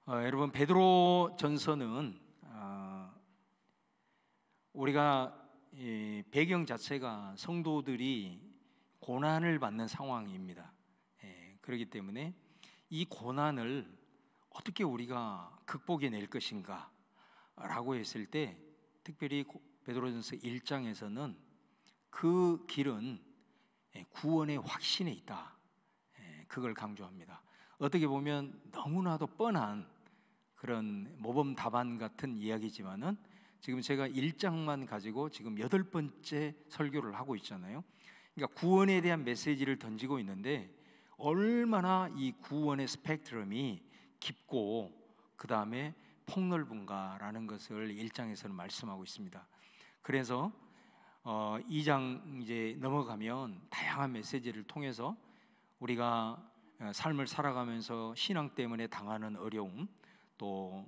여러분, 베드로 전서는 우리가 배경 자체가 성도들이 고난을 받는 상황입니다. 그렇기 때문에 이 고난을 어떻게 우리가 극복해낼 것인가 라고 했을 때, 특별히 베드로전서 1장에서는 그 길은 구원의 확신에 있다, 그걸 강조합니다. 어떻게 보면 너무나도 뻔한 그런 모범답안 같은 이야기지만은 지금 제가 1장만 가지고 지금 8번째 설교를 하고 있잖아요. 그러니까 구원에 대한 메시지를 던지고 있는데, 얼마나 이 구원의 스펙트럼이 깊고 그 다음에 폭넓은가라는 것을 1장에서는 말씀하고 있습니다. 그래서 2장 이제 넘어가면 다양한 메시지를 통해서 우리가 삶을 살아가면서 신앙 때문에 당하는 어려움, 또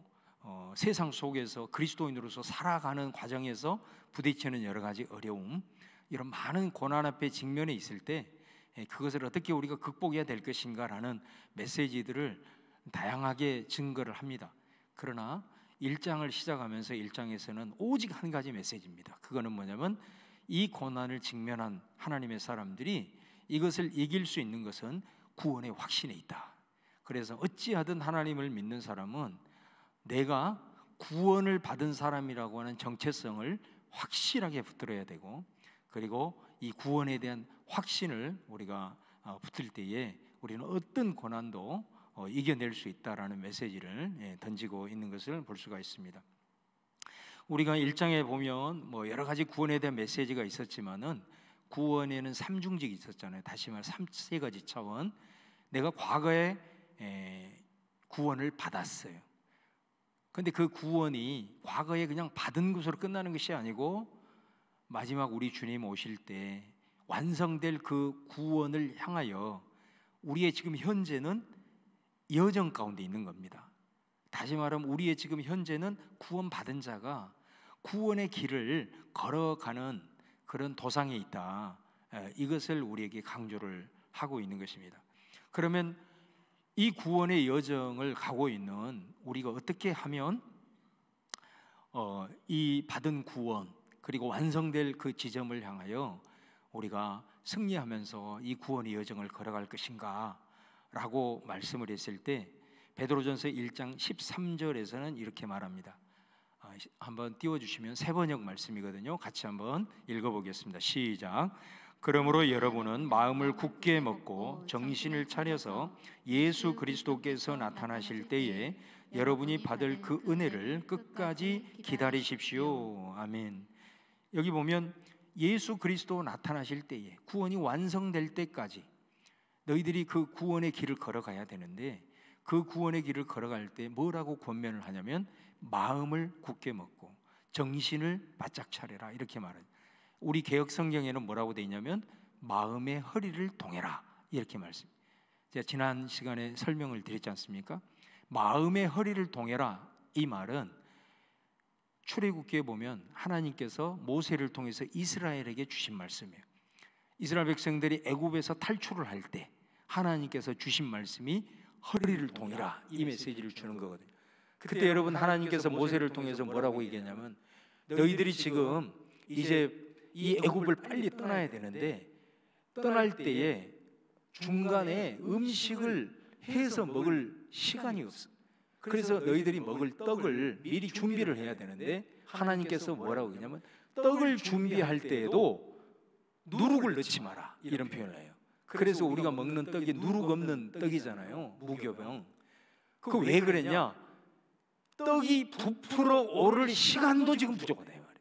세상 속에서 그리스도인으로서 살아가는 과정에서 부딪히는 여러 가지 어려움, 이런 많은 고난 앞에 직면해 있을 때 그것을 어떻게 우리가 극복해야 될 것인가라는 메시지들을 다양하게 증거를 합니다. 그러나 1장을 시작하면서 1장에서는 오직 한 가지 메시지입니다. 그거는 뭐냐면, 이 고난을 직면한 하나님의 사람들이 이것을 이길 수 있는 것은 구원의 확신에 있다. 그래서 어찌하든 하나님을 믿는 사람은 내가 구원을 받은 사람이라고 하는 정체성을 확실하게 붙들어야 되고, 그리고 이 구원에 대한 확신을 우리가 붙들 때에 우리는 어떤 고난도 이겨낼 수 있다라는 메시지를 던지고 있는 것을 볼 수가 있습니다. 우리가 1장에 보면 여러 가지 구원에 대한 메시지가 있었지만은 구원에는 삼중직이 있었잖아요. 다시 말해 3가지 차원. 내가 과거에 구원을 받았어요. 그런데 그 구원이 과거에 그냥 받은 것으로 끝나는 것이 아니고, 마지막 우리 주님 오실 때 완성될 그 구원을 향하여 우리의 지금 현재는 여정 가운데 있는 겁니다. 다시 말하면 우리의 지금 현재는 구원받은 자가 구원의 길을 걸어가는 그런 도상에 있다, 이것을 우리에게 강조를 하고 있는 것입니다. 그러면 이 구원의 여정을 가고 있는 우리가 어떻게 하면 이 받은 구원 그리고 완성될 그 지점을 향하여 우리가 승리하면서 이 구원의 여정을 걸어갈 것인가 라고 말씀을 했을 때, 베드로전서 1장 13절에서는 이렇게 말합니다. 한번 띄워주시면 세번역 말씀이거든요. 같이 한번 읽어보겠습니다. 시작. 그러므로 여러분은 마음을 굳게 먹고 정신을 차려서 예수 그리스도께서 나타나실 때에 여러분이 받을 그 은혜를 끝까지 기다리십시오. 아멘. 여기 보면 예수 그리스도 나타나실 때에, 구원이 완성될 때까지 너희들이 그 구원의 길을 걸어가야 되는데, 그 구원의 길을 걸어갈 때 뭐라고 권면을 하냐면, 마음을 굳게 먹고 정신을 바짝 차려라, 이렇게 말해요. 우리 개역 성경에는 뭐라고 되어 있냐면, 마음의 허리를 동해라, 이렇게 말씀. 제가 지난 시간에 설명을 드렸지 않습니까? 마음의 허리를 동해라, 이 말은 출애굽기에 보면 하나님께서 모세를 통해서 이스라엘에게 주신 말씀이에요. 이스라엘 백성들이 애굽에서 탈출을 할 때 하나님께서 주신 말씀이 허리를 동이라, 이 메시지를 주는 거거든요. 그때 여러분, 하나님께서 모세를 통해서 뭐라고 얘기했냐면, 너희들이 지금 이제 이 애굽을 빨리 떠나야 되는데, 떠날 때에 중간에 음식을 해서 먹을 시간이 없어. 그래서 너희들이 먹을 떡을 미리 준비를 해야 되는데, 하나님께서 뭐라고 했냐면, 떡을 준비할 때에도 누룩을 넣지 마라, 이런 표현을 해요. 그래서 우리가 먹는 떡이 누룩 없는 떡이잖아요. 무교병. 그 왜 그랬냐? 떡이 부풀어 오를 시간도 지금 부족하다, 이 말이에요.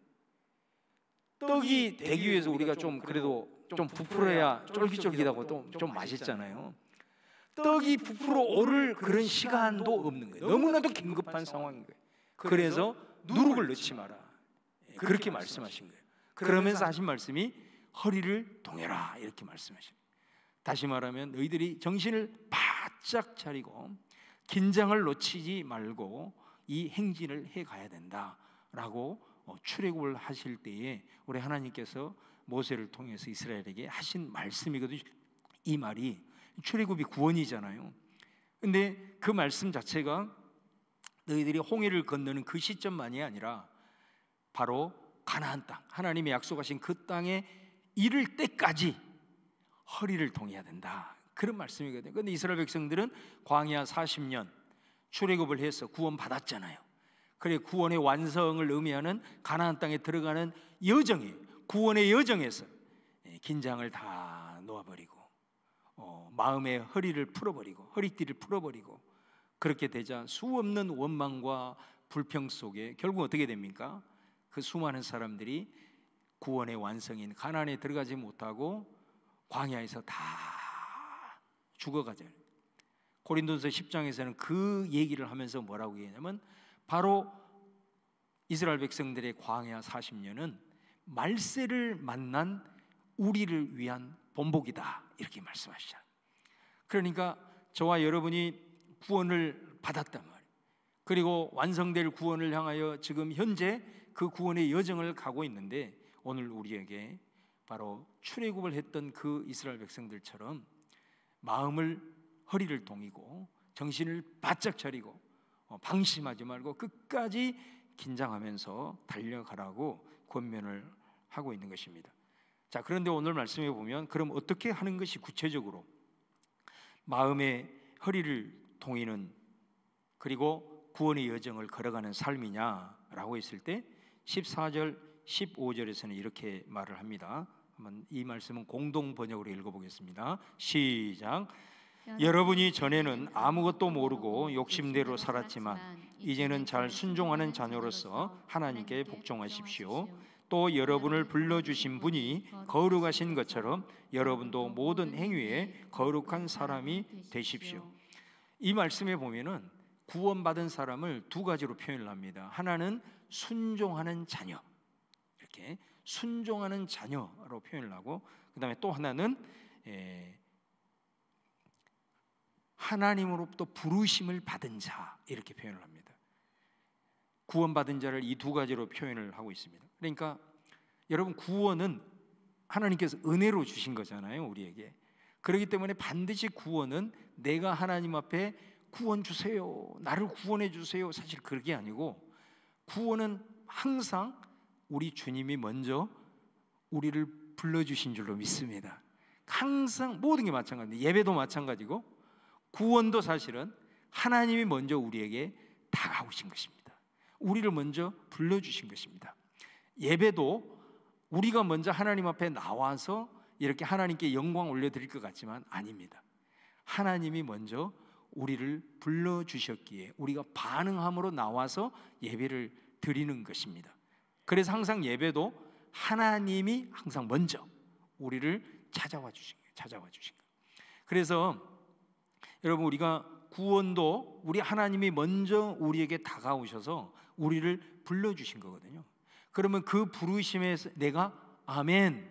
떡이 되기 위해서 우리가 좀 그래도 좀 부풀어야 쫄깃쫄깃하고 좀 맛있잖아요. 떡이 부풀어 오를 그런 시간도 없는 거예요. 너무나도 긴급한 상황인 거예요. 그래서 누룩을 넣지 마라, 그렇게 말씀하신 거예요. 그러면서 하신 말씀이 허리를 동해라, 이렇게 말씀하십니다. 다시 말하면 너희들이 정신을 바짝 차리고 긴장을 놓치지 말고 이 행진을 해가야 된다라고 출애굽을 하실 때에 우리 하나님께서 모세를 통해서 이스라엘에게 하신 말씀이거든요. 이 말이 출애굽이 구원이잖아요. 근데 그 말씀 자체가 너희들이 홍해를 건너는 그 시점만이 아니라 바로 가나안 땅, 하나님이 약속하신 그 땅에 이를 때까지 허리를 동여야 된다, 그런 말씀이거든요. 그런데 이스라엘 백성들은 광야 40년 출애굽을 해서 구원 받았잖아요. 그래, 구원의 완성을 의미하는 가나안 땅에 들어가는 여정이, 구원의 여정에서 긴장을 다 놓아버리고 마음의 허리를 풀어버리고 허리띠를 풀어버리고, 그렇게 되자 수없는 원망과 불평 속에 결국 어떻게 됩니까? 그 수많은 사람들이 구원의 완성인 가나안에 들어가지 못하고 광야에서 다 죽어가죠. 고린도서 10장에서는 그 얘기를 하면서 뭐라고 얘기하냐면, 바로 이스라엘 백성들의 광야 40년은 말세를 만난 우리를 위한 본복이다, 이렇게 말씀하시잖아요. 그러니까 저와 여러분이 구원을 받았단 말이에요. 그리고 완성될 구원을 향하여 지금 현재 그 구원의 여정을 가고 있는데, 오늘 우리에게 바로 출애굽을 했던 그 이스라엘 백성들처럼 마음을, 허리를 동이고 정신을 바짝 차리고 방심하지 말고 끝까지 긴장하면서 달려가라고 권면을 하고 있는 것입니다. 자, 그런데 오늘 말씀해 보면, 그럼 어떻게 하는 것이 구체적으로 마음의 허리를 동이는, 그리고 구원의 여정을 걸어가는 삶이냐라고 했을 때 14절 15절에서는 이렇게 말을 합니다. 한번 이 말씀은 공동 번역으로 읽어보겠습니다. 시작. 여러분이 전에는 아무것도 모르고 욕심대로 살았지만 이제는 잘 순종하는 자녀로서 하나님께 복종하십시오. 또 여러분을 불러주신 분이 거룩하신 것처럼 여러분도 모든 행위에 거룩한 사람이 되십시오. 이 말씀에 보면은 구원받은 사람을 두 가지로 표현을 합니다. 하나는 순종하는 자녀, 이렇게 순종하는 자녀로 표현을 하고, 그 다음에 또 하나는 하나님으로부터 부르심을 받은 자, 이렇게 표현을 합니다. 구원받은 자를 이 두 가지로 표현을 하고 있습니다. 그러니까 여러분, 구원은 하나님께서 은혜로 주신 거잖아요, 우리에게. 그렇기 때문에 반드시 구원은 내가 하나님 앞에 구원 주세요, 나를 구원해 주세요, 사실 그게 아니고, 구원은 항상 우리 주님이 먼저 우리를 불러주신 줄로 믿습니다. 항상 모든 게 마찬가지입니다. 예배도 마찬가지고 구원도 사실은 하나님이 먼저 우리에게 다가오신 것입니다. 우리를 먼저 불러주신 것입니다. 예배도 우리가 먼저 하나님 앞에 나와서 이렇게 하나님께 영광 올려드릴 것 같지만 아닙니다. 하나님이 먼저 우리를 불러주셨기에 우리가 반응함으로 나와서 예배를 드리는 것입니다. 그래서 항상 예배도 하나님이 항상 먼저 우리를 찾아와 주신 거예요. 그래서 여러분, 우리가 구원도 우리 하나님이 먼저 우리에게 다가오셔서 우리를 불러주신 거거든요. 그러면 그 부르심에서 내가 아멘,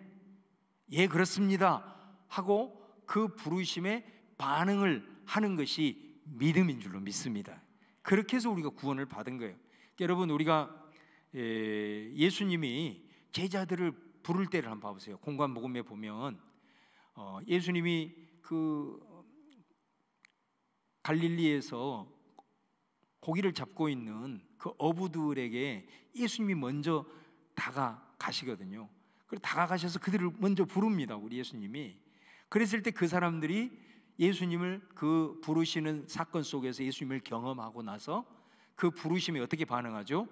예 그렇습니다 하고 그 부르심에 반응을 하는 것이 믿음인 줄로 믿습니다. 그렇게 해서 우리가 구원을 받은 거예요. 여러분, 우리가 예수님이 제자들을 부를 때를 한번 봐보세요. 공관복음에 보면 예수님이 그 갈릴리에서 고기를 잡고 있는 그 어부들에게 예수님이 먼저 다가가시거든요. 그리고 다가가셔서 그들을 먼저 부릅니다, 우리 예수님이. 그랬을 때 그 사람들이 예수님을 그 부르시는 사건 속에서 예수님을 경험하고 나서 그 부르심에 어떻게 반응하죠?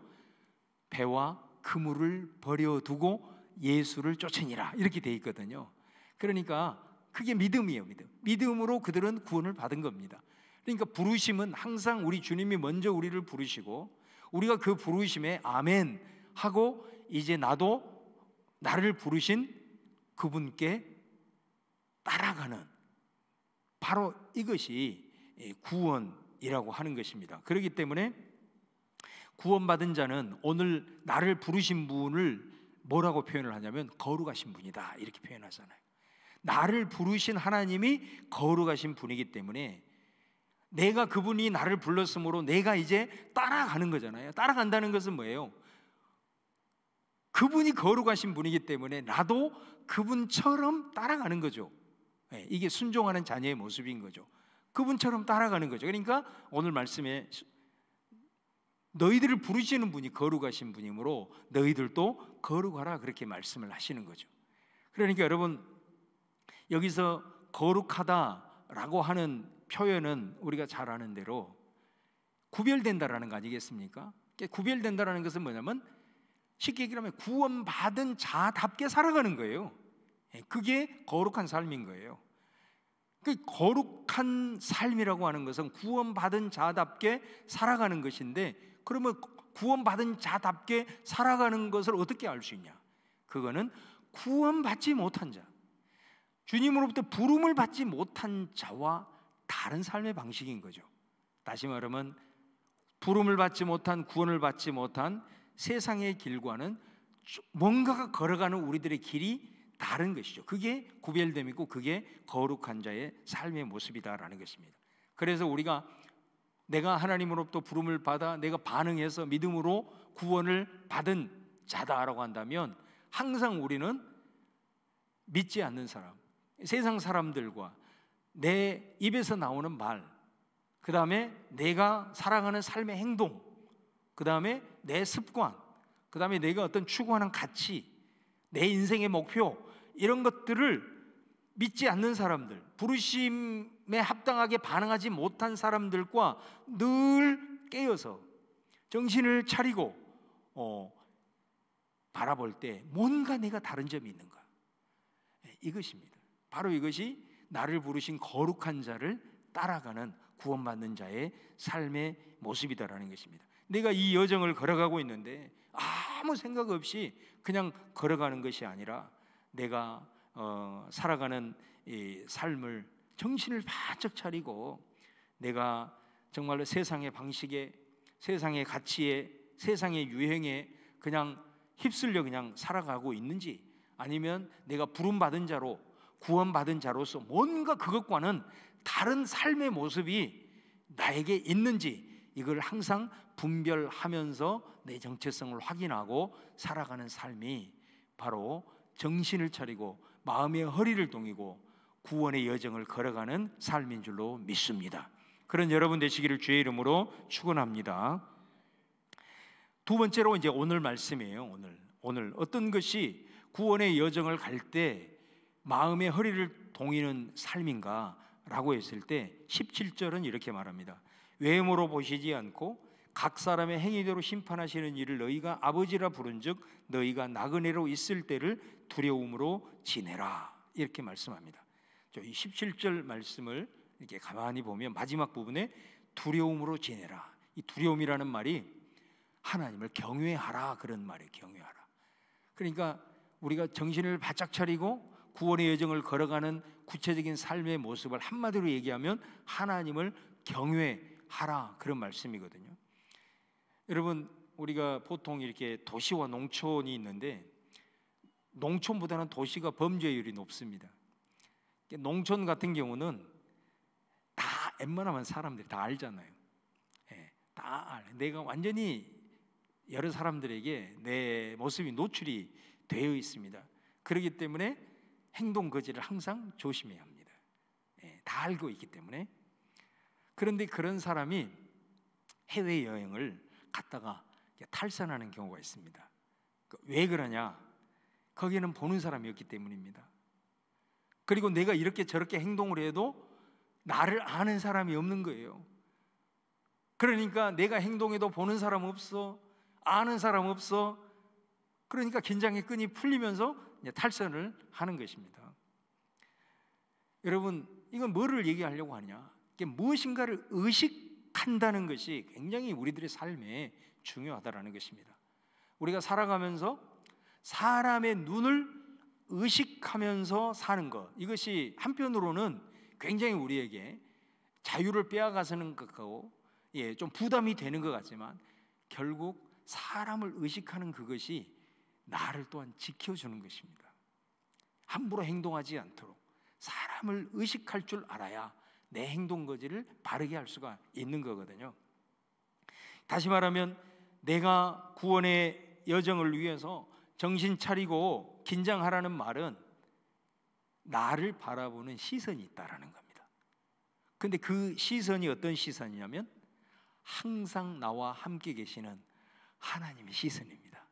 배와 그물을 버려두고 예수를 쫓으니라, 이렇게 돼 있거든요. 그러니까 그게 믿음이에요. 믿음으로 그들은 구원을 받은 겁니다. 그러니까 부르심은 항상 우리 주님이 먼저 우리를 부르시고 우리가 그 부르심에 아멘 하고 이제 나도 나를 부르신 그분께 따라가는, 바로 이것이 구원이라고 하는 것입니다. 그렇기 때문에 구원받은 자는 오늘 나를 부르신 분을 뭐라고 표현을 하냐면 거룩하신 분이다, 이렇게 표현하잖아요. 나를 부르신 하나님이 거룩하신 분이기 때문에 내가 그분이 나를 불렀으므로 내가 이제 따라가는 거잖아요. 따라간다는 것은 뭐예요? 그분이 거룩하신 분이기 때문에 나도 그분처럼 따라가는 거죠. 이게 순종하는 자녀의 모습인 거죠. 그분처럼 따라가는 거죠. 그러니까 오늘 말씀에 너희들을 부르시는 분이 거룩하신 분이므로 너희들도 거룩하라, 그렇게 말씀을 하시는 거죠. 그러니까 여러분, 여기서 거룩하다라고 하는 표현은 우리가 잘 아는 대로 구별된다라는 거 아니겠습니까? 구별된다라는 것은 뭐냐면 쉽게 얘기하면 구원받은 자답게 살아가는 거예요. 그게 거룩한 삶인 거예요. 그 거룩한 삶이라고 하는 것은 구원받은 자답게 살아가는 것인데, 그러면 구원받은 자답게 살아가는 것을 어떻게 알 수 있냐? 그거는 구원받지 못한 자, 주님으로부터 부름을 받지 못한 자와 다른 삶의 방식인 거죠. 다시 말하면 부름을 받지 못한, 구원을 받지 못한 세상의 길과는 뭔가가 걸어가는 우리들의 길이 다른 것이죠. 그게 구별됨이고 그게 거룩한 자의 삶의 모습이다라는 것입니다. 그래서 우리가 내가 하나님으로부터 부름을 받아 내가 반응해서 믿음으로 구원을 받은 자다라고 한다면, 항상 우리는 믿지 않는 사람, 세상 사람들과 내 입에서 나오는 말, 그 다음에 내가 살아가는 삶의 행동, 그 다음에 내 습관, 그 다음에 내가 어떤 추구하는 가치, 내 인생의 목표, 이런 것들을 믿지 않는 사람들, 부르심에 합당하게 반응하지 못한 사람들과 늘 깨어서 정신을 차리고 바라볼 때 뭔가 내가 다른 점이 있는가, 이것입니다. 바로 이것이 나를 부르신 거룩한 자를 따라가는 구원받는 자의 삶의 모습이다라는 것입니다. 내가 이 여정을 걸어가고 있는데 아무 생각 없이 그냥 걸어가는 것이 아니라 내가 살아가는 이 삶을 정신을 바짝 차리고 내가 정말로 세상의 방식에, 세상의 가치에, 세상의 유행에 그냥 휩쓸려 그냥 살아가고 있는지, 아니면 내가 부름받은 자로, 구원받은 자로서 뭔가 그것과는 다른 삶의 모습이 나에게 있는지, 이걸 항상 분별하면서 내 정체성을 확인하고 살아가는 삶이 바로 정신을 차리고 마음의 허리를 동이고 구원의 여정을 걸어가는 삶인 줄로 믿습니다. 그런 여러분 되시기를 주의 이름으로 축원합니다. 두 번째로 이제 오늘 말씀이에요. 오늘 어떤 것이 구원의 여정을 갈 때 마음의 허리를 동이는 삶인가 라고 했을 때 17절은 이렇게 말합니다. 외모로 보시지 않고 각 사람의 행위대로 심판하시는 이를 너희가 아버지라 부른즉 너희가 나그네로 있을 때를 두려움으로 지내라, 이렇게 말씀합니다. 이 17절 말씀을 이렇게 가만히 보면 마지막 부분에 두려움으로 지내라, 이 두려움이라는 말이 하나님을 경외하라, 그런 말이에요. 경외하라. 그러니까 우리가 정신을 바짝 차리고 구원의 여정을 걸어가는 구체적인 삶의 모습을 한마디로 얘기하면 하나님을 경외하라, 그런 말씀이거든요. 여러분, 우리가 보통 이렇게 도시와 농촌이 있는데 농촌보다는 도시가 범죄율이 높습니다. 농촌 같은 경우는 다 웬만하면 사람들이 다 알잖아요. 다 알. 내가 완전히 여러 사람들에게 내 모습이 노출이 되어 있습니다. 그렇기 때문에 행동 거지를 항상 조심해야 합니다. 다 알고 있기 때문에. 그런데 그런 사람이 해외여행을 갔다가 탈선하는 경우가 있습니다. 왜 그러냐? 거기는 보는 사람이 없기 때문입니다. 그리고 내가 이렇게 저렇게 행동을 해도 나를 아는 사람이 없는 거예요. 그러니까 내가 행동해도 보는 사람 없어, 아는 사람 없어. 그러니까 긴장의 끈이 풀리면서 이제 탈선을 하는 것입니다. 여러분, 이건 뭐를 얘기하려고 하냐? 이게 무엇인가를 의식한다는 것이 굉장히 우리들의 삶에 중요하다라는 것입니다. 우리가 살아가면서 사람의 눈을 의식하면서 사는 것, 이것이 한편으로는 굉장히 우리에게 자유를 빼앗아가는 것 같고 좀 부담이 되는 것 같지만, 결국 사람을 의식하는 그것이 나를 또한 지켜주는 것입니다. 함부로 행동하지 않도록 사람을 의식할 줄 알아야 내 행동 거지를 바르게 할 수가 있는 거거든요. 다시 말하면 내가 구원의 여정을 위해서 정신 차리고 긴장하라는 말은 나를 바라보는 시선이 있다라는 겁니다. 근데 그 시선이 어떤 시선이냐면 항상 나와 함께 계시는 하나님의 시선입니다.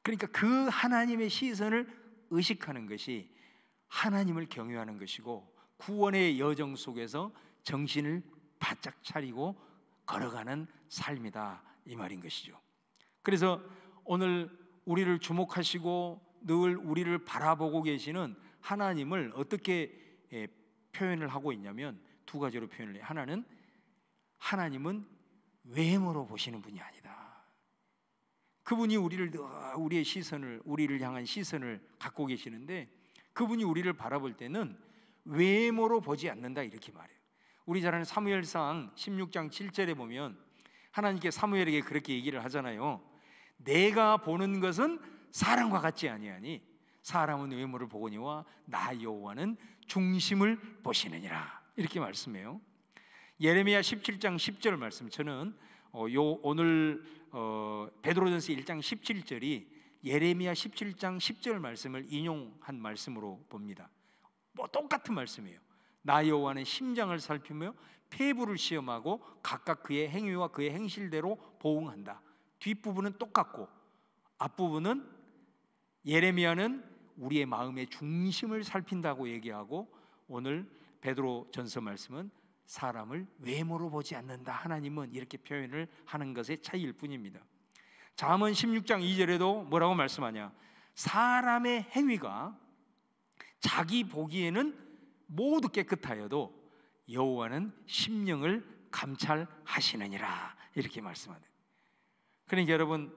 그러니까 그 하나님의 시선을 의식하는 것이 하나님을 경외하는 것이고, 구원의 여정 속에서 정신을 바짝 차리고 걸어가는 삶이다, 이 말인 것이죠. 그래서 오늘 우리를 주목하시고 늘 우리를 바라보고 계시는 하나님을 어떻게 표현을 하고 있냐면 두 가지로 표현을 해요. 하나는, 하나님은 외모로 보시는 분이 아니다. 그분이 우리의 시선을, 우리를 향한 시선을 갖고 계시는데, 그분이 우리를 바라볼 때는 외모로 보지 않는다, 이렇게 말해요. 우리 잘 아는 사무엘상 16장 7절에 보면 하나님께 사무엘에게 그렇게 얘기를 하잖아요. 내가 보는 것은 사람과 같지 아니하니 사람은 외모를 보거니와 나 여호와는 중심을 보시느니라, 이렇게 말씀해요. 예레미야 17장 10절 말씀, 저는 오늘 베드로전서 1장 17절이 예레미야 17장 10절 말씀을 인용한 말씀으로 봅니다. 똑같은 말씀이에요. 나 여호와는 심장을 살피며 폐부를 시험하고 각각 그의 행위와 그의 행실대로 보응한다. 뒷부분은 똑같고 앞부분은 예레미야는 우리의 마음의 중심을 살핀다고 얘기하고, 오늘 베드로전서 말씀은 사람을 외모로 보지 않는다, 하나님은, 이렇게 표현을 하는 것의 차이일 뿐입니다. 잠언 16장 2절에도 뭐라고 말씀하냐? 사람의 행위가 자기 보기에는 모두 깨끗하여도 여호와는 심령을 감찰하시느니라, 이렇게 말씀하네요. 그러니까 여러분,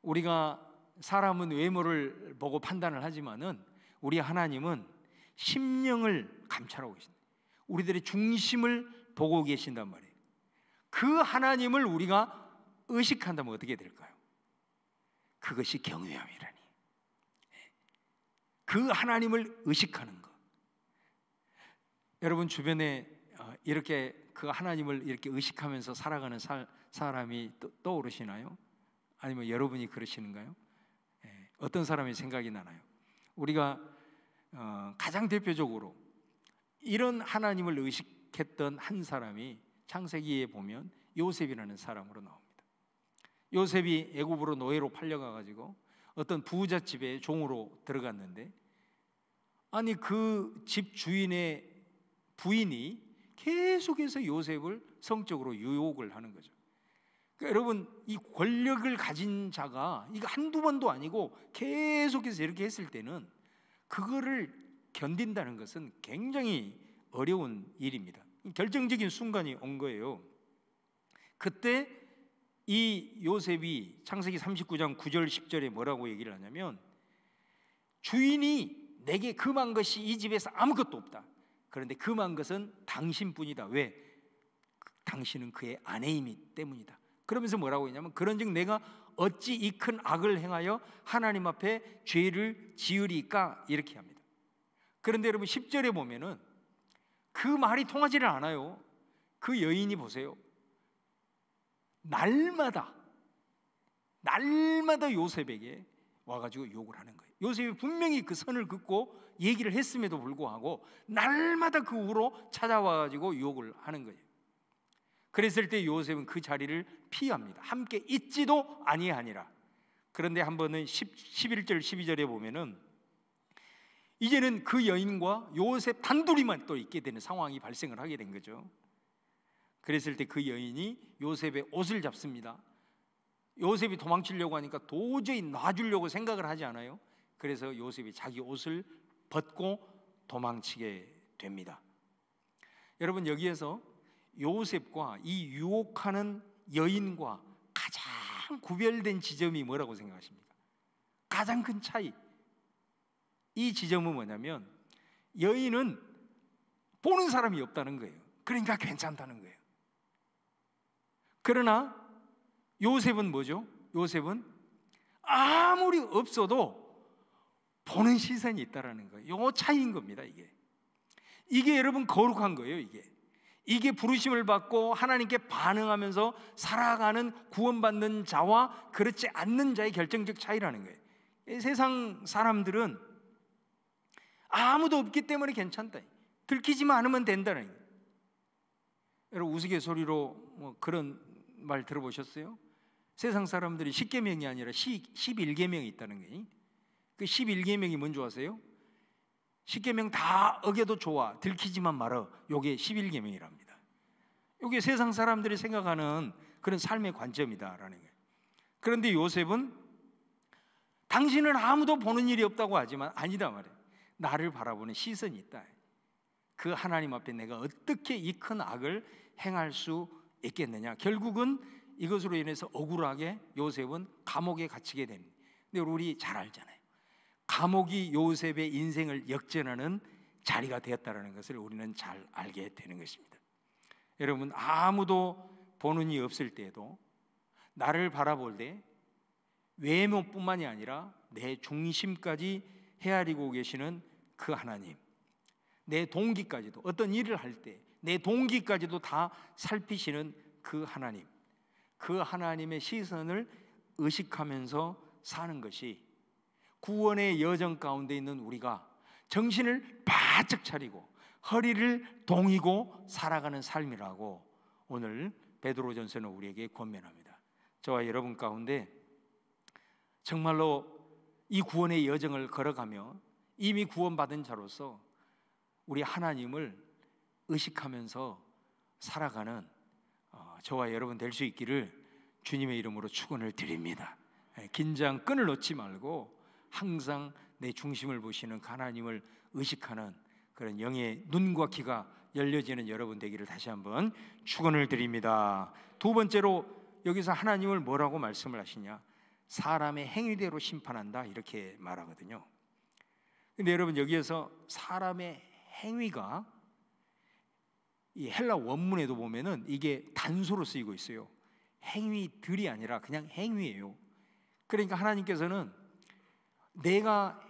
우리가 사람은 외모를 보고 판단을 하지만은 우리 하나님은 심령을 감찰하고 계신다. 우리들의 중심을 보고 계신단 말이에요. 그 하나님을 우리가 의식한다면 어떻게 될까요? 그것이 경외함이라니. 그 하나님을 의식하는 것. 여러분 주변에 이렇게 그 하나님을 이렇게 의식하면서 살아가는 사람이 떠오르시나요? 아니면 여러분이 그러시는가요? 어떤 사람이 생각이 나나요? 우리가 가장 대표적으로 이런 하나님을 의식했던 한 사람이 창세기에 보면 요셉이라는 사람으로 나옵니다. 요셉이 애굽으로 노예로 팔려가가지고 어떤 부잣집에 종으로 들어갔는데, 아니 그 집 주인의 부인이 계속해서 요셉을 성적으로 유혹을 하는 거죠. 그러니까 여러분, 이 권력을 가진 자가 이거 한두 번도 아니고 계속해서 이렇게 했을 때는 그거를 견딘다는 것은 굉장히 어려운 일입니다. 결정적인 순간이 온 거예요. 그때 이 요셉이 창세기 39장 9절 10절에 뭐라고 얘기를 하냐면, 주인이 내게 금한 것이 이 집에서 아무것도 없다. 그런데 금한 것은 당신뿐이다. 왜? 당신은 그의 아내이기 때문이다. 그러면서 뭐라고 했냐면, 그런즉 내가 어찌 이 큰 악을 행하여 하나님 앞에 죄를 지으리까, 이렇게 합니다. 그런데 여러분 10절에 보면은 그 말이 통하지를 않아요. 그 여인이 보세요, 날마다 요셉에게 와가지고 욕을 하는 거예요. 요셉이 분명히 그 선을 긋고 얘기를 했음에도 불구하고 날마다 그 후로 찾아와가지고 욕을 하는 거예요. 그랬을 때 요셉은 그 자리를 피합니다. 함께 있지도 아니하니라. 그런데 한 번은 11절 12절에 보면은 이제는 그 여인과 요셉 단둘이만 또 있게 되는 상황이 발생을 하게 된 거죠. 그랬을 때 그 여인이 요셉의 옷을 잡습니다. 요셉이 도망치려고 하니까 도저히 놔주려고 생각을 하지 않아요. 그래서 요셉이 자기 옷을 벗고 도망치게 됩니다. 여러분, 여기에서 요셉과 이 유혹하는 여인과 가장 구별된 지점이 뭐라고 생각하십니까? 가장 큰 차이, 이 지점은 뭐냐면 여인은 보는 사람이 없다는 거예요. 그러니까 괜찮다는 거예요. 그러나 요셉은 뭐죠? 요셉은 아무리 없어도 보는 시선이 있다라는 거예요. 요 차이인 겁니다. 이게 여러분 거룩한 거예요. 이게 부르심을 받고 하나님께 반응하면서 살아가는 구원받는 자와 그렇지 않는 자의 결정적 차이라는 거예요. 세상 사람들은 아무도 없기 때문에 괜찮다, 들키지만 않으면 된다는 거예요. 여러분 우스갯소리로 뭐 그런 말 들어보셨어요? 세상 사람들이 10계명이 아니라 11계명이 있다는 게, 그 11계명이 뭔지 아세요? 10계명 다 어겨도 좋아, 들키지만 말어. 요게 11계명이랍니다. 요게 세상 사람들이 생각하는 그런 삶의 관점이다라는 거예요. 그런데 요셉은 당신은 아무도 보는 일이 없다고 하지만 아니다 말이에요. 나를 바라보는 시선이 있다. 그 하나님 앞에 내가 어떻게 이 큰 악을 행할 수 있겠느냐. 결국은 이것으로 인해서 억울하게 요셉은 감옥에 갇히게 됩니다. 근데 우리 잘 알잖아요. 감옥이 요셉의 인생을 역전하는 자리가 되었다는 것을 우리는 잘 알게 되는 것입니다. 여러분, 아무도 보는 이 없을 때에도 나를 바라볼 때 외모뿐만이 아니라 내 중심까지 헤아리고 계시는 그 하나님, 내 동기까지도, 어떤 일을 할 때 내 동기까지도 다 살피시는 그 하나님, 그 하나님의 시선을 의식하면서 사는 것이 구원의 여정 가운데 있는 우리가 정신을 바짝 차리고 허리를 동이고 살아가는 삶이라고 오늘 베드로전서는 우리에게 권면합니다. 저와 여러분 가운데 정말로 이 구원의 여정을 걸어가며 이미 구원받은 자로서 우리 하나님을 의식하면서 살아가는 저와 여러분 될 수 있기를 주님의 이름으로 축원을 드립니다. 긴장 끈을 놓지 말고 항상 내 중심을 보시는 하나님을 의식하는 그런 영의 눈과 귀가 열려지는 여러분 되기를 다시 한번 축원을 드립니다. 두 번째로 여기서 하나님을 뭐라고 말씀을 하시냐? 사람의 행위대로 심판한다, 이렇게 말하거든요. 근데 여러분, 여기에서 사람의 행위가 이 헬라 원문에도 보면은 이게 단수로 쓰이고 있어요. 행위들이 아니라 그냥 행위예요. 그러니까 하나님께서는 내가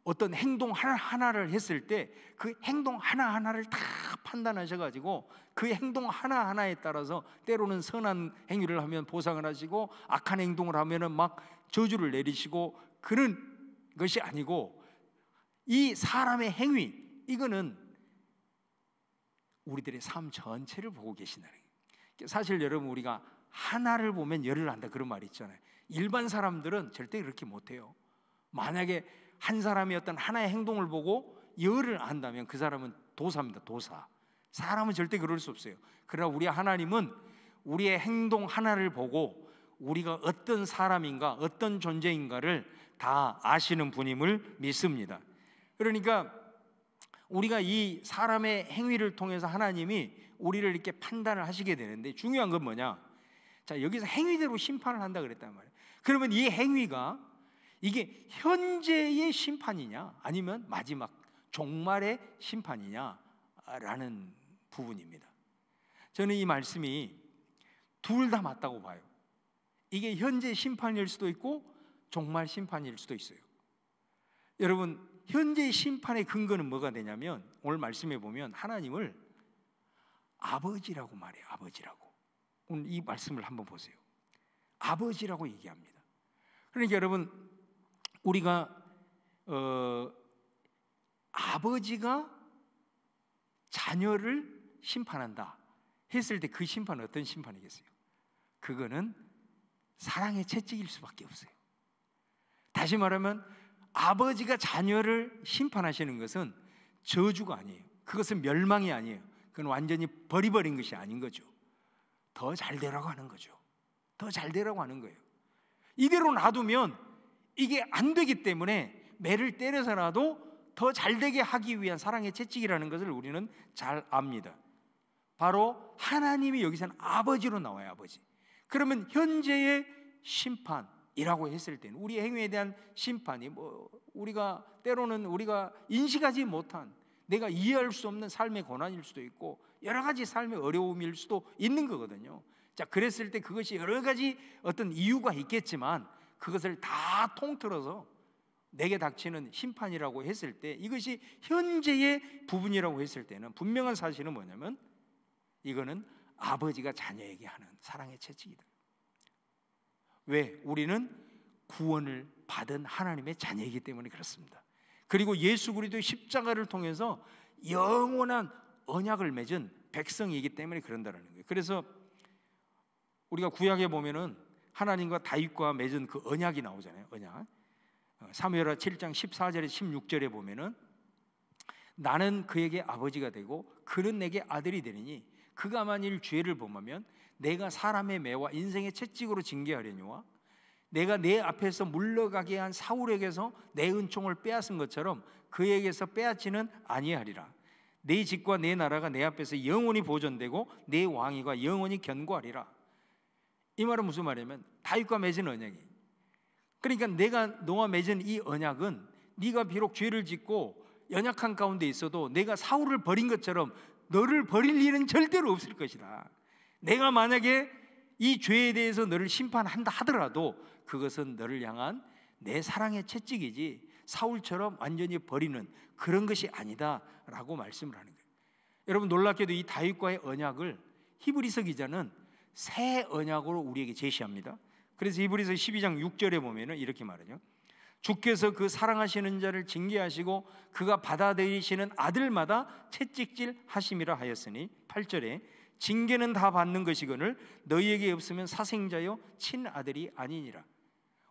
어떤 행동 하나하나를 했을 때 그 행동 하나하나를 다 판단하셔가지고 그 행동 하나하나에 따라서 때로는 선한 행위를 하면 보상을 하시고 악한 행동을 하면은 막 저주를 내리시고 그런 것이 아니고, 이 사람의 행위, 이거는 우리들의 삶 전체를 보고 계신다는 거예요. 사실 여러분, 우리가 하나를 보면 열을 안다, 그런 말이 있잖아요. 일반 사람들은 절대 그렇게 못해요. 만약에 한 사람이 어떤 하나의 행동을 보고 열을 안다면 그 사람은 도사입니다. 도사. 사람은 절대 그럴 수 없어요. 그러나 우리 하나님은 우리의 행동 하나를 보고 우리가 어떤 사람인가, 어떤 존재인가를 다 아시는 분임을 믿습니다. 그러니까 우리가 이 사람의 행위를 통해서 하나님이 우리를 이렇게 판단을 하시게 되는데, 중요한 건 뭐냐? 자, 여기서 행위대로 심판을 한다 그랬단 말이에요. 그러면 이 행위가 이게 현재의 심판이냐 아니면 마지막 종말의 심판이냐라는 부분입니다. 저는 이 말씀이 둘 다 맞다고 봐요. 이게 현재 심판일 수도 있고 종말 심판일 수도 있어요. 여러분, 현재의 심판의 근거는 뭐가 되냐면, 오늘 말씀해 보면 하나님을 아버지라고 말해요. 아버지라고. 오늘 이 말씀을 한번 보세요. 아버지라고 얘기합니다. 그러니까 여러분, 우리가 아버지가 자녀를 심판한다 했을 때 그 심판은 어떤 심판이겠어요? 그거는 사랑의 채찍일 수밖에 없어요. 다시 말하면 아버지가 자녀를 심판하시는 것은 저주가 아니에요. 그것은 멸망이 아니에요. 그건 완전히 버려버린 것이 아닌 거죠. 더 잘 되라고 하는 거죠. 더 잘 되라고 하는 거예요. 이대로 놔두면 이게 안 되기 때문에 매를 때려서라도 더 잘 되게 하기 위한 사랑의 채찍이라는 것을 우리는 잘 압니다. 바로 하나님이 여기서는 아버지로 나와요. 아버지. 그러면 현재의 심판이라고 했을 때는 우리 행위에 대한 심판이 우리가 때로는 우리가 인식하지 못한, 내가 이해할 수 없는 삶의 고난일 수도 있고 여러 가지 삶의 어려움일 수도 있는 거거든요. 자, 그랬을 때 그것이 여러 가지 어떤 이유가 있겠지만 그것을 다 통틀어서 내게 닥치는 심판이라고 했을 때, 이것이 현재의 부분이라고 했을 때는 분명한 사실은 뭐냐면 이거는 아버지가 자녀에게 하는 사랑의 채찍이다. 왜? 우리는 구원을 받은 하나님의 자녀이기 때문에 그렇습니다. 그리고 예수 그리스도의 십자가를 통해서 영원한 언약을 맺은 백성이기 때문에 그런다는 거예요. 그래서 우리가 구약에 보면은 하나님과 다윗과 맺은 그 언약이 나오잖아요. 언약. 사무엘하 7장 14절에 16절에 보면은 나는 그에게 아버지가 되고 그는 내게 아들이 되리니 그가 만일 죄를 범하면 내가 사람의 매와 인생의 채찍으로 징계하려니와 내가 내 앞에서 물러가게 한 사울에게서 내 은총을 빼앗은 것처럼 그에게서 빼앗지는 아니하리라. 내 집과 내 나라가 내 앞에서 영원히 보존되고 내 왕위가 영원히 견고하리라. 이 말은 무슨 말이냐면 다윗과 맺은 언약이, 그러니까 내가 너와 맺은 이 언약은 네가 비록 죄를 짓고 연약한 가운데 있어도 내가 사울을 버린 것처럼 너를 버릴 일은 절대로 없을 것이다. 내가 만약에 이 죄에 대해서 너를 심판한다 하더라도 그것은 너를 향한 내 사랑의 채찍이지 사울처럼 완전히 버리는 그런 것이 아니다 라고 말씀을 하는 거예요. 여러분, 놀랍게도 이 다윗과의 언약을 히브리서 기자는 새 언약으로 우리에게 제시합니다. 그래서 히브리서 12장 6절에 보면 이렇게 말하죠. 주께서 그 사랑하시는 자를 징계하시고 그가 받아들이시는 아들마다 채찍질 하심이라 하였으니 8절에 징계는 다 받는 것이거늘 너희에게 없으면 사생자여 친아들이 아니니라.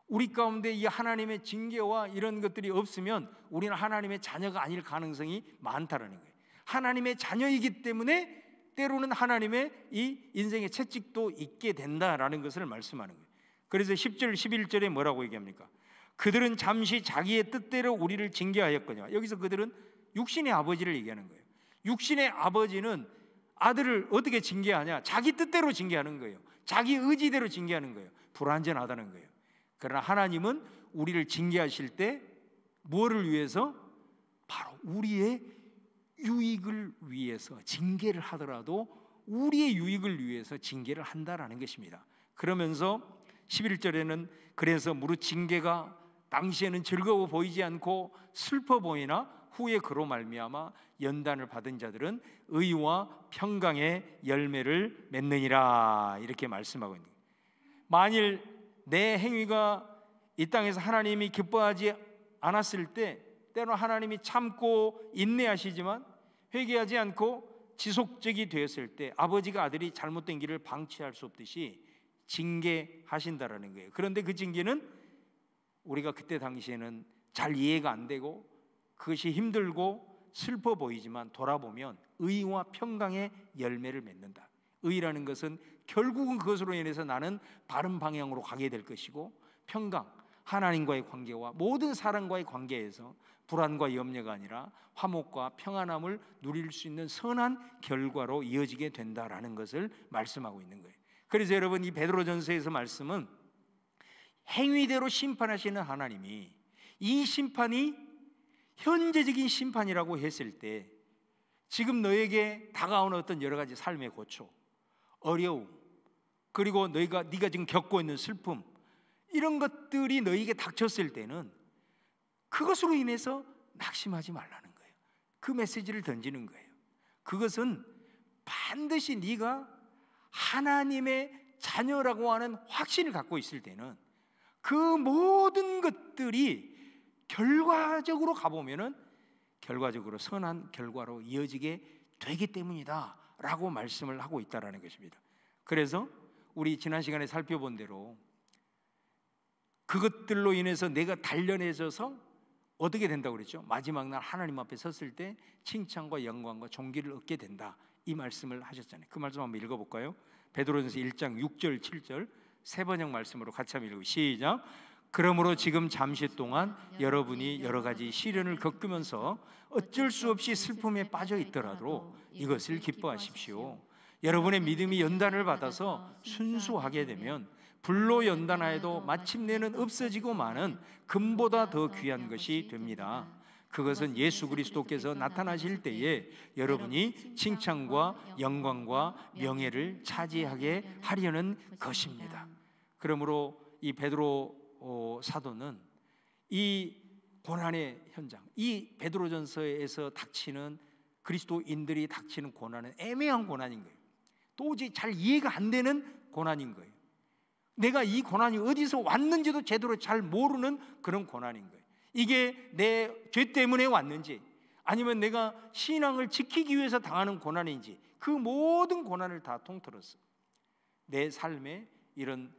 우리 가운데 이 하나님의 징계와 이런 것들이 없으면 우리는 하나님의 자녀가 아닐 가능성이 많다라는 거예요. 하나님의 자녀이기 때문에 때로는 하나님의 이 인생의 채찍도 있게 된다라는 것을 말씀하는 거예요. 그래서 10절 11절에 뭐라고 얘기합니까? 그들은 잠시 자기의 뜻대로 우리를 징계하였거니와. 여기서 그들은 육신의 아버지를 얘기하는 거예요. 육신의 아버지는 아들을 어떻게 징계하냐? 자기 뜻대로 징계하는 거예요. 자기 의지대로 징계하는 거예요. 불완전하다는 거예요. 그러나 하나님은 우리를 징계하실 때 무엇을 위해서? 바로 우리의 유익을 위해서 징계를 하더라도 우리의 유익을 위해서 징계를 한다라는 것입니다. 그러면서 11절에는 그래서 무릇 징계가 당시에는 즐거워 보이지 않고 슬퍼 보이나 후에 그로 말미암아 연단을 받은 자들은 의와 평강의 열매를 맺느니라 이렇게 말씀하고 있는 거예요. 만일 내 행위가 이 땅에서 하나님이 기뻐하지 않았을 때 때로 하나님이 참고 인내하시지만 회개하지 않고 지속적이 되었을 때 아버지가 아들이 잘못된 길을 방치할 수 없듯이 징계하신다라는 거예요. 그런데 그 징계는 우리가 그때 당시에는 잘 이해가 안 되고 그것이 힘들고 슬퍼 보이지만 돌아보면 의와 평강의 열매를 맺는다. 의라는 것은 결국은 그것으로 인해서 나는 바른 방향으로 가게 될 것이고, 평강, 하나님과의 관계와 모든 사람과의 관계에서 불안과 염려가 아니라 화목과 평안함을 누릴 수 있는 선한 결과로 이어지게 된다라는 것을 말씀하고 있는 거예요. 그래서 여러분, 이 베드로전서에서 말씀은 행위대로 심판하시는 하나님이 이 심판이 현재적인 심판이라고 했을 때 지금 너에게 다가오는 어떤 여러 가지 삶의 고초, 어려움, 그리고 네가 지금 겪고 있는 슬픔, 이런 것들이 너에게 닥쳤을 때는 그것으로 인해서 낙심하지 말라는 거예요. 그 메시지를 던지는 거예요. 그것은 반드시 네가 하나님의 자녀라고 하는 확신을 갖고 있을 때는 그 모든 것들이 결과적으로 가보면은 결과적으로 선한 결과로 이어지게 되기 때문이다 라고 말씀을 하고 있다라는 것입니다. 그래서 우리 지난 시간에 살펴본 대로 그것들로 인해서 내가 단련해져서 어떻게 된다고 그랬죠? 마지막 날 하나님 앞에 섰을 때 칭찬과 영광과 존귀를 얻게 된다, 이 말씀을 하셨잖아요. 그 말씀 한번 읽어볼까요? 베드로전서 1장 6절 7절 세 번역 말씀으로 같이 한번 읽고 시작. 그러므로 지금 잠시 동안 여러분이 여러 가지 시련을 겪으면서 어쩔 수 없이 슬픔에 빠져 있더라도 이것을 기뻐하십시오. 여러분의 믿음이 연단을 받아서 순수하게 되면 불로 연단하여도 마침내는 없어지고 마는 금보다 더 귀한 것이 됩니다. 그것은 예수 그리스도께서 나타나실 때에 여러분이 칭찬과 영광과 명예를 차지하게 하려는 것입니다. 그러므로 이 베드로 사도는 이 고난의 현장, 이 베드로전서에서 닥치는 그리스도인들이 닥치는 고난은 애매한 고난인 거예요. 도저히 잘 이해가 안 되는 고난인 거예요. 내가 이 고난이 어디서 왔는지도 제대로 잘 모르는 그런 고난인 거예요. 이게 내 죄 때문에 왔는지 아니면 내가 신앙을 지키기 위해서 당하는 고난인지, 그 모든 고난을 다 통틀었어. 내 삶에 이런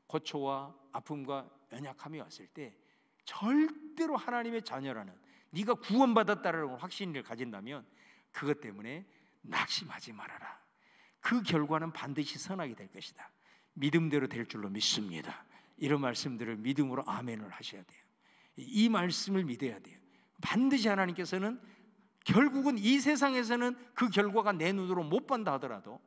고초와 아픔과 연약함이 왔을 때 절대로 하나님의 자녀라는, 네가 구원받았다라는 확신을 가진다면 그것 때문에 낙심하지 말아라. 그 결과는 반드시 선하게 될 것이다. 믿음대로 될 줄로 믿습니다. 이런 말씀들을 믿음으로 아멘을 하셔야 돼요. 이 말씀을 믿어야 돼요. 반드시 하나님께서는 결국은 이 세상에서는 그 결과가 내 눈으로 못 본다 하더라도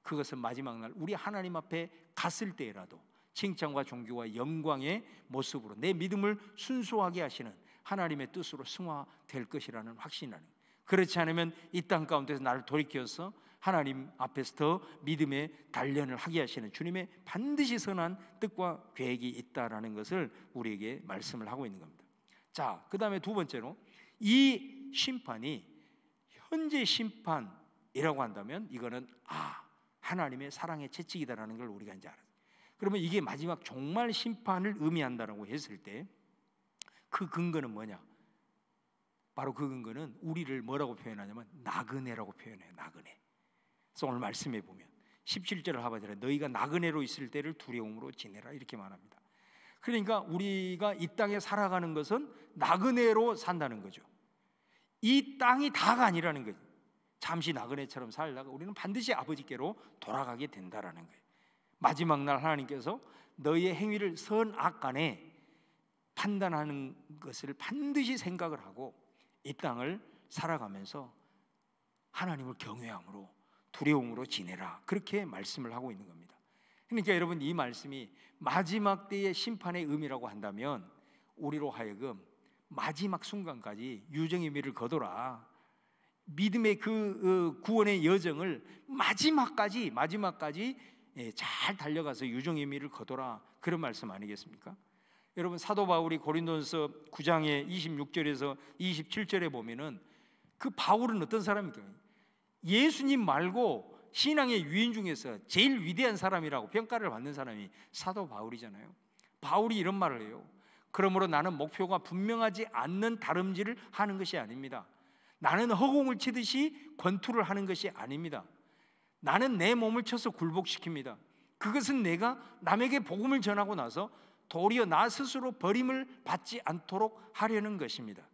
그것은 마지막 날 우리 하나님 앞에 갔을 때라도 칭찬과 존귀와 영광의 모습으로 내 믿음을 순수하게 하시는 하나님의 뜻으로 승화될 것이라는 확신하는, 그렇지 않으면 이 땅 가운데서 나를 돌이켜서 하나님 앞에서 더 믿음의 단련을 하게 하시는 주님의 반드시 선한 뜻과 계획이 있다라는 것을 우리에게 말씀을 하고 있는 겁니다. 자, 그 다음에 두 번째로, 이 심판이 현재 심판이라고 한다면 이거는 하나님의 사랑의 채찍이다라는 걸 우리가 이제 알아요. 그러면 이게 마지막 종말 심판을 의미한다라고 했을 때 그 근거는 뭐냐? 바로 그 근거는 우리를 뭐라고 표현하냐면 나그네라고 표현해요. 나그네. 그래서 오늘 말씀해 보면 17절을 하반절에 너희가 나그네로 있을 때를 두려움으로 지내라 이렇게 말합니다. 그러니까 우리가 이 땅에 살아가는 것은 나그네로 산다는 거죠. 이 땅이 다가 아니라는 거죠. 잠시 나그네처럼 살다가 우리는 반드시 아버지께로 돌아가게 된다라는 거예요. 마지막 날 하나님께서 너희의 행위를 선악 간에 판단하는 것을 반드시 생각을 하고 이 땅을 살아가면서 하나님을 경외함으로 두려움으로 지내라, 그렇게 말씀을 하고 있는 겁니다. 그러니까 여러분, 이 말씀이 마지막 때의 심판의 의미라고 한다면 우리로 하여금 마지막 순간까지 유정의 미를 거둬라, 믿음의 그 구원의 여정을 마지막까지 잘 달려가서 유정의 미를 거둬라, 그런 말씀 아니겠습니까? 여러분, 사도 바울이 고린도서 9장의 26절에서 27절에 보면은 그 바울은 어떤 사람입니까? 예수님 말고 신앙의 유인 중에서 제일 위대한 사람이라고 평가를 받는 사람이 사도 바울이잖아요. 바울이 이런 말을 해요. 그러므로 나는 목표가 분명하지 않는 다름질을 하는 것이 아닙니다. 나는 허공을 치듯이 권투를 하는 것이 아닙니다. 나는 내 몸을 쳐서 굴복시킵니다. 그것은 내가 남에게 복음을 전하고 나서 도리어 나 스스로 버림을 받지 않도록 하려는 것입니다.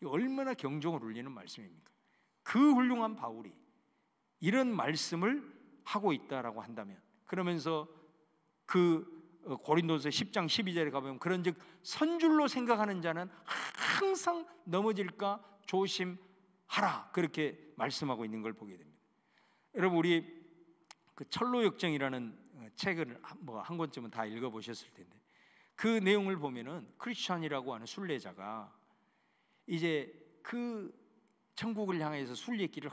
얼마나 경종을 울리는 말씀입니까? 그 훌륭한 바울이 이런 말씀을 하고 있다라고 한다면, 그러면서 그 고린도서 10장 12절에 가보면 그런즉 선줄로 생각하는 자는 항상 넘어질까 조심하라, 그렇게 말씀하고 있는 걸 보게 됩니다. 여러분, 우리 그 철로역정이라는 책을 한 권쯤은 다 읽어보셨을 텐데 그 내용을 보면은 크리스찬이라고 하는 순례자가 이제 그 천국을 향해서 순례길을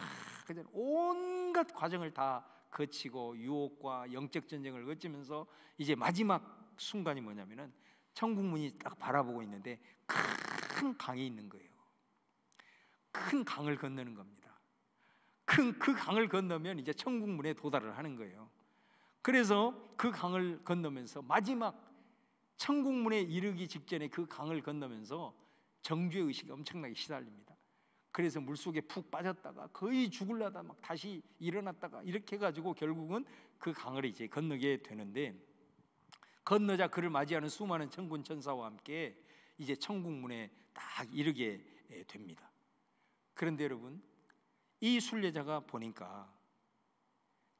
온갖 과정을 다 거치고 유혹과 영적 전쟁을 거치면서 이제 마지막 순간이 뭐냐면은 천국 문이 딱 바라보고 있는데 큰 강이 있는 거예요. 큰 강을 건너는 겁니다. 그 강을 건너면 이제 천국 문에 도달을 하는 거예요. 그래서 그 강을 건너면서 마지막 천국 문에 이르기 직전에 그 강을 건너면서 정죄 의식이 엄청나게 시달립니다. 그래서 물속에 푹 빠졌다가 거의 죽으려다 막 다시 일어났다가 이렇게 해가지고 결국은 그 강을 이제 건너게 되는데, 건너자 그를 맞이하는 수많은 천군 천사와 함께 이제 천국 문에 딱 이르게 됩니다. 그런데 여러분, 이 순례자가 보니까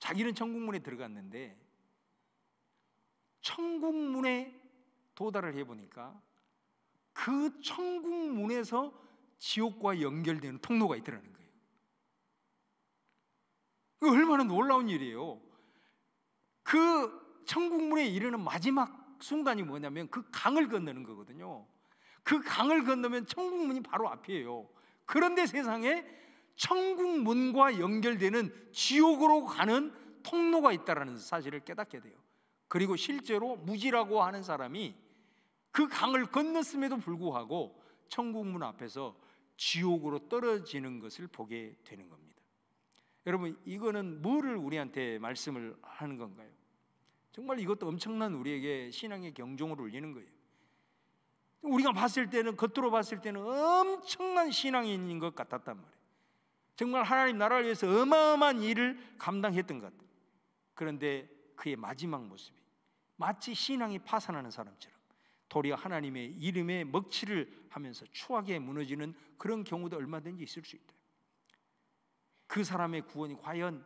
자기는 천국 문에 들어갔는데 천국 문에 도달을 해보니까 그 천국 문에서 지옥과 연결되는 통로가 있더라는 거예요. 얼마나 놀라운 일이에요. 그 천국 문에 이르는 마지막 순간이 뭐냐면 그 강을 건너는 거거든요. 그 강을 건너면 천국 문이 바로 앞이에요. 그런데 세상에 천국 문과 연결되는 지옥으로 가는 통로가 있다는 사실을 깨닫게 돼요. 그리고 실제로 무지라고 하는 사람이 그 강을 건넜음에도 불구하고 천국 문 앞에서 지옥으로 떨어지는 것을 보게 되는 겁니다. 여러분, 이거는 뭐를 우리한테 말씀을 하는 건가요? 정말 이것도 엄청난 우리에게 신앙의 경종을 울리는 거예요. 우리가 봤을 때는, 겉으로 봤을 때는 엄청난 신앙인인 것 같았단 말이에요. 정말 하나님 나라를 위해서 어마어마한 일을 감당했던 것 같아요. 그런데 그의 마지막 모습이 마치 신앙이 파산하는 사람처럼 도리어 하나님의 이름에 먹칠을 하면서 추하게 무너지는 그런 경우도 얼마든지 있을 수 있다. 그 사람의 구원이 과연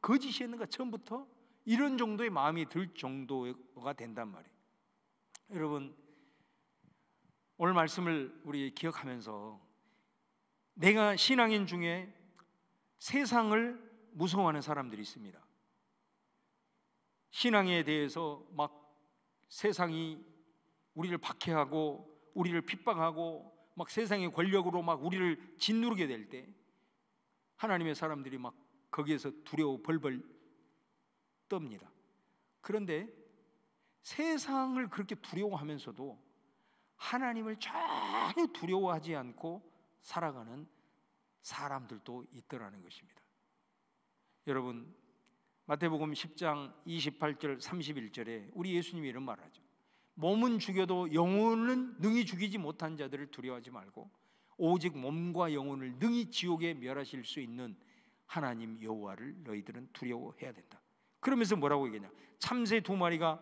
거짓이었는가? 처음부터 이런 정도의 마음이 들 정도가 된단 말이에요. 여러분, 오늘 말씀을 우리 기억하면서 내가 신앙인 중에 세상을 무서워하는 사람들이 있습니다. 신앙에 대해서 막 세상이 우리를 박해하고 우리를 핍박하고 막 세상의 권력으로 막 우리를 짓누르게 될 때 하나님의 사람들이 막 거기에서 두려워 벌벌 떱니다. 그런데 세상을 그렇게 두려워하면서도 하나님을 전혀 두려워하지 않고 살아가는 사람들도 있더라는 것입니다. 여러분, 마태복음 10장 28절 31절에 우리 예수님이 이런 말을 하죠. 몸은 죽여도 영혼은 능히 죽이지 못한 자들을 두려워하지 말고 오직 몸과 영혼을 능히 지옥에 멸하실 수 있는 하나님 여호와를 너희들은 두려워해야 된다. 그러면서 뭐라고 얘기하냐? 참새 2마리가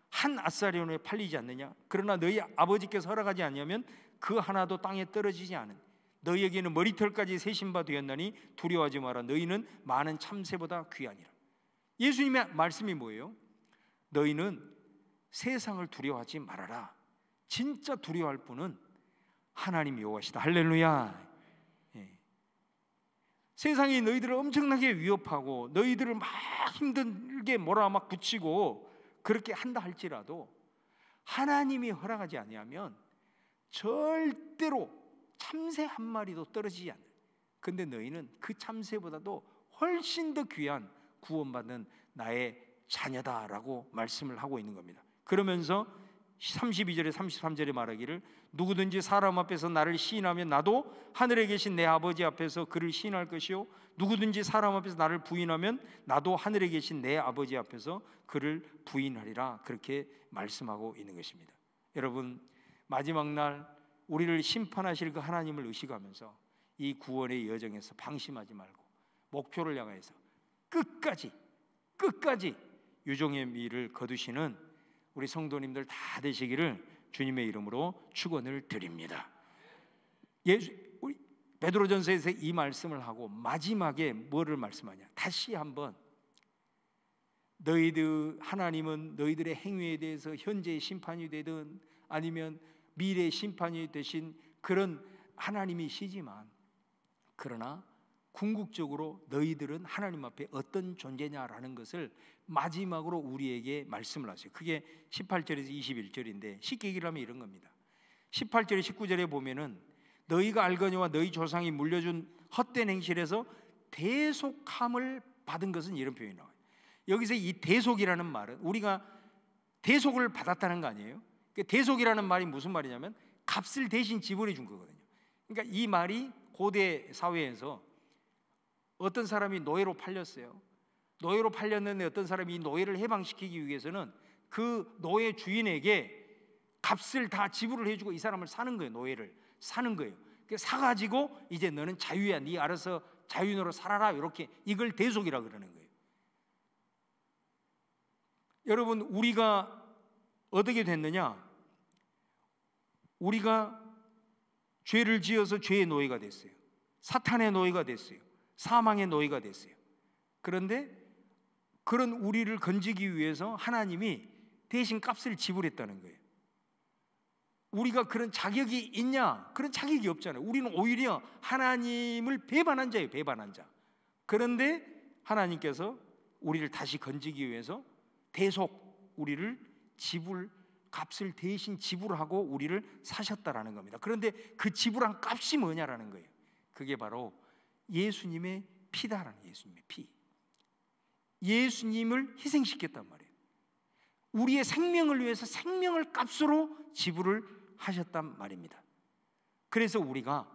한 아사리온에 팔리지 않느냐? 그러나 너희 아버지께서 허락하지 않으면 그 하나도 땅에 떨어지지 않은 너희에게는 머리털까지 세신 바 되었나니 두려워하지 마라. 너희는 많은 참새보다 귀하니라. 예수님의 말씀이 뭐예요? 너희는 세상을 두려워하지 말아라. 진짜 두려워할 분은 하나님 여호와시다. 할렐루야. 예. 세상이 너희들을 엄청나게 위협하고 너희들을 막 힘들게 뭐라 막 붙이고 그렇게 한다 할지라도 하나님이 허락하지 아니하면 절대로 참새 한 마리도 떨어지지 않아요. 근데 너희는 그 참새보다도 훨씬 더 귀한 구원받는 나의 자녀다라고 말씀을 하고 있는 겁니다. 그러면서 32절에 33절에 말하기를 누구든지 사람 앞에서 나를 시인하면 나도 하늘에 계신 내 아버지 앞에서 그를 시인할 것이요 누구든지 사람 앞에서 나를 부인하면 나도 하늘에 계신 내 아버지 앞에서 그를 부인하리라. 그렇게 말씀하고 있는 것입니다. 여러분, 마지막 날 우리를 심판하실 그 하나님을 의식하면서 이 구원의 여정에서 방심하지 말고 목표를 향해서 끝까지 유종의 미를 거두시는 우리 성도님들 다 되시기를 주님의 이름으로 축원을 드립니다. 우리 베드로전서에서 이 말씀을 하고 마지막에 뭐를 말씀하냐? 다시 한번 하나님은 너희들의 행위에 대해서 현재의 심판이 되든 아니면 미래의 심판이 되신 그런 하나님이시지만 그러나 궁극적으로 너희들은 하나님 앞에 어떤 존재냐라는 것을 마지막으로 우리에게 말씀을 하세요. 그게 18절에서 21절인데 쉽게 얘기를 하면 이런 겁니다. 18절에 19절에 보면은 너희가 알거니와 너희 조상이 물려준 헛된 행실에서 대속함을 받은 것은 이런 표현이 나와요. 여기서 이 대속이라는 말은 우리가 대속을 받았다는 거 아니에요? 대속이라는 말이 무슨 말이냐면 값을 대신 지불해 준 거거든요. 그러니까 이 말이 고대 사회에서 어떤 사람이 노예로 팔렸어요. 노예로 팔렸는데 어떤 사람이 이 노예를 해방시키기 위해서는 그 노예 주인에게 값을 다 지불을 해주고 이 사람을 사는 거예요. 노예를 사는 거예요. 사가지고 이제 너는 자유야, 네 알아서 자유노로 살아라, 이렇게 이걸 대속이라 그러는 거예요. 여러분, 우리가 어떻게 됐느냐? 우리가 죄를 지어서 죄의 노예가 됐어요. 사탄의 노예가 됐어요. 사망의 노예가 됐어요. 그런데 그런 우리를 건지기 위해서 하나님이 대신 값을 지불했다는 거예요. 우리가 그런 자격이 있냐? 그런 자격이 없잖아요. 우리는 오히려 하나님을 배반한 자예요. 배반한 자. 그런데 하나님께서 우리를 다시 건지기 위해서 대속 우리를 값을 대신 지불하고 우리를 사셨다라는 겁니다. 그런데 그 지불한 값이 뭐냐라는 거예요. 그게 바로 예수님의 피다라는, 예수님의 피. 예수님을 희생시켰단 말이에요. 우리의 생명을 위해서 생명을 값으로 지불을 하셨단 말입니다. 그래서 우리가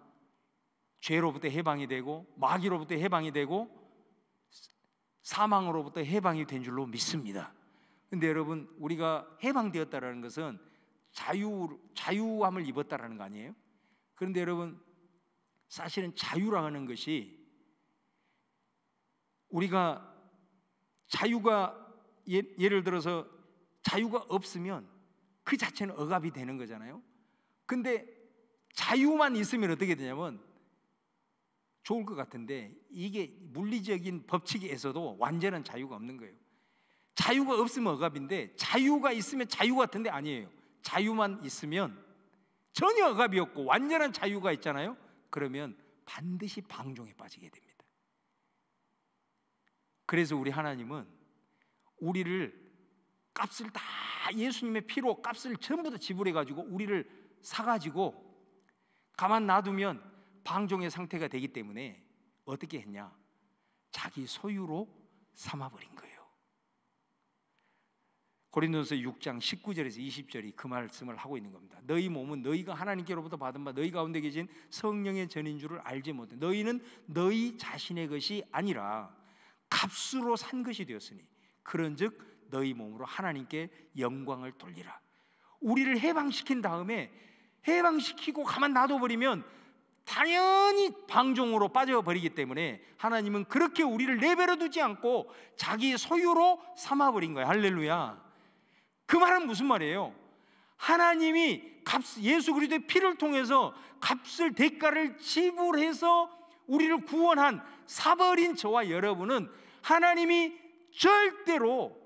죄로부터 해방이 되고 마귀로부터 해방이 되고 사망으로부터 해방이 된 줄로 믿습니다. 근데 여러분, 우리가 해방되었다는 것은 자유함을 입었다라는 거 아니에요? 그런데 여러분, 사실은 자유라는 것이, 우리가 자유가 예를 들어서 자유가 없으면 그 자체는 억압이 되는 거잖아요. 근데 자유만 있으면 어떻게 되냐면 좋을 것 같은데, 이게 물리적인 법칙에서도 완전한 자유가 없는 거예요. 자유가 없으면 억압인데 자유가 있으면 자유 같은데 아니에요. 자유만 있으면 전혀 억압이 없고 완전한 자유가 있잖아요. 그러면 반드시 방종에 빠지게 됩니다. 그래서 우리 하나님은 우리를 값을 다, 예수님의 피로 값을 전부 다 지불해 가지고 우리를 사가지고 가만 놔두면 방종의 상태가 되기 때문에 어떻게 했냐? 자기 소유로 삼아버린 거예요. 고린도서 6장 19절에서 20절이 그 말씀을 하고 있는 겁니다. 너희 몸은 너희가 하나님께로부터 받은 바 너희 가운데 계신 성령의 전인 줄을 알지 못해. 너희는 너희 자신의 것이 아니라 값으로 산 것이 되었으니 그런즉 너희 몸으로 하나님께 영광을 돌리라. 우리를 해방시킨 다음에, 해방시키고 가만 놔둬버리면 당연히 방종으로 빠져버리기 때문에 하나님은 그렇게 우리를 내버려 두지 않고 자기 소유로 삼아버린 거예요. 할렐루야. 그 말은 무슨 말이에요? 하나님이 예수 그리스도의 피를 통해서 값을, 대가를 지불해서 우리를 구원한, 사버린 저와 여러분은 하나님이 절대로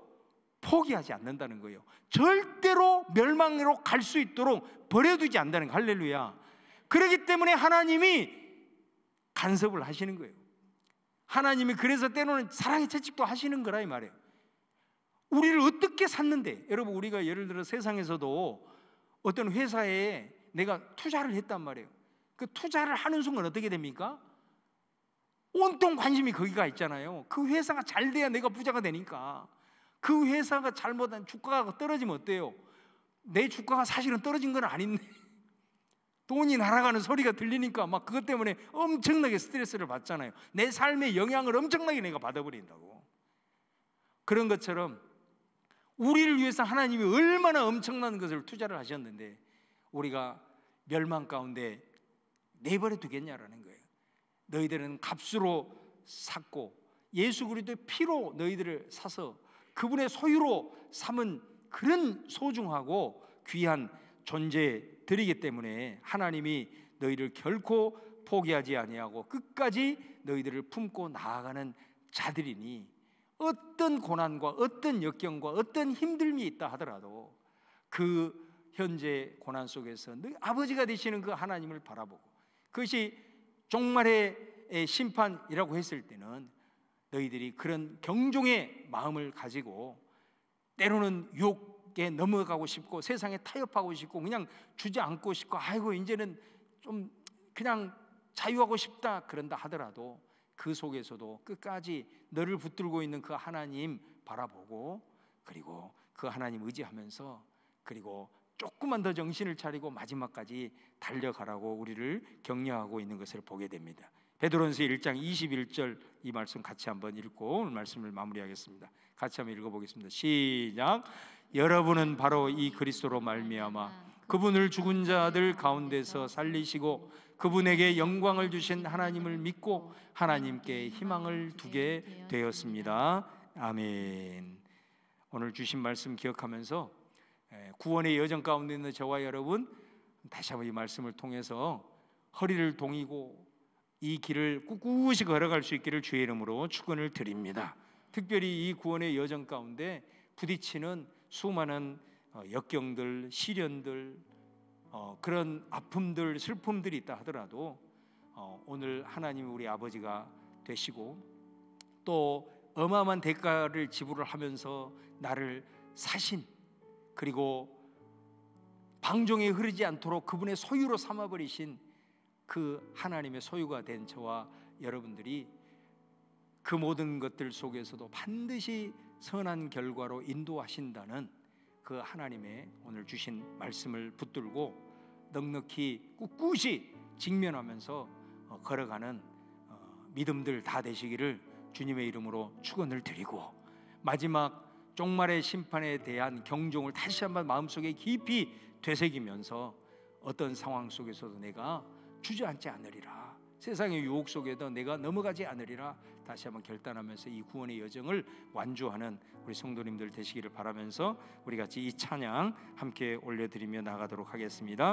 포기하지 않는다는 거예요. 절대로 멸망으로 갈 수 있도록 버려두지 않는다는 거예요. 할렐루야. 그렇기 때문에 하나님이 간섭을 하시는 거예요. 하나님이 그래서 때로는 사랑의 채찍도 하시는 거라 이 말이에요. 우리를 어떻게 샀는데, 여러분, 우리가 예를 들어 세상에서도 어떤 회사에 내가 투자를 했단 말이에요. 그 투자를 하는 순간 어떻게 됩니까? 온통 관심이 거기가 있잖아요. 그 회사가 잘 돼야 내가 부자가 되니까. 그 회사가 잘못한 주가가 떨어지면 어때요? 내 주가가 사실은 떨어진 건 아닌데 돈이 날아가는 소리가 들리니까 막 그것 때문에 엄청나게 스트레스를 받잖아요. 내 삶의 영향을 엄청나게 내가 받아버린다고. 그런 것처럼 우리를 위해서 하나님이 얼마나 엄청난 것을 투자를 하셨는데 우리가 멸망 가운데 내버려 두겠냐라는 거예요. 너희들은 값으로 샀고 예수 그리스도의 피로 너희들을 사서 그분의 소유로 삼은 그런 소중하고 귀한 존재들이기 때문에 하나님이 너희를 결코 포기하지 아니하고 끝까지 너희들을 품고 나아가는 자들이니 어떤 고난과 어떤 역경과 어떤 힘듦이 있다 하더라도 그 현재 고난 속에서 너희 아버지가 되시는 그 하나님을 바라보고, 그것이 종말의 심판이라고 했을 때는 너희들이 그런 경종의 마음을 가지고 때로는 유혹에 넘어가고 싶고 세상에 타협하고 싶고 그냥 주저앉고 싶고 아이고 이제는 좀 그냥 자유하고 싶다 그런다 하더라도 그 속에서도 끝까지 너를 붙들고 있는 그 하나님 바라보고, 그리고 그 하나님 의지하면서, 그리고 조금만 더 정신을 차리고 마지막까지 달려가라고 우리를 격려하고 있는 것을 보게 됩니다. 베드로전서 1장 21절 이 말씀 같이 한번 읽고 오늘 말씀을 마무리하겠습니다. 같이 한번 읽어보겠습니다. 시작. 여러분은 바로 이 그리스도로 말미암아 그분을 죽은 자들 가운데서 살리시고 그분에게 영광을 주신 하나님을 믿고 하나님께 희망을 두게 되었습니다. 아멘. 오늘 주신 말씀 기억하면서 구원의 여정 가운데 있는 저와 여러분 다시 한번 이 말씀을 통해서 허리를 동이고 이 길을 꿋꿋이 걸어갈 수 있기를 주의 이름으로 축원을 드립니다. 특별히 이 구원의 여정 가운데 부딪히는 수많은 역경들, 시련들, 그런 아픔들, 슬픔들이 있다 하더라도 오늘 하나님이 우리 아버지가 되시고 또 어마어마한 대가를 지불을 하면서 나를 사신, 그리고 방종에 흐르지 않도록 그분의 소유로 삼아버리신 그 하나님의 소유가 된 저와 여러분들이 그 모든 것들 속에서도 반드시 선한 결과로 인도하신다는 그 하나님의 오늘 주신 말씀을 붙들고 넉넉히 꿋꿋이 직면하면서 걸어가는 믿음들 다 되시기를 주님의 이름으로 축원을 드리고, 마지막 종말의 심판에 대한 경종을 다시 한번 마음속에 깊이 되새기면서 어떤 상황 속에서도 내가 주저앉지 않으리라, 세상의 유혹 속에도 내가 넘어가지 않으리라 다시 한번 결단하면서 이 구원의 여정을 완주하는 우리 성도님들 되시기를 바라면서 우리 같이 이 찬양 함께 올려드리며 나가도록 하겠습니다.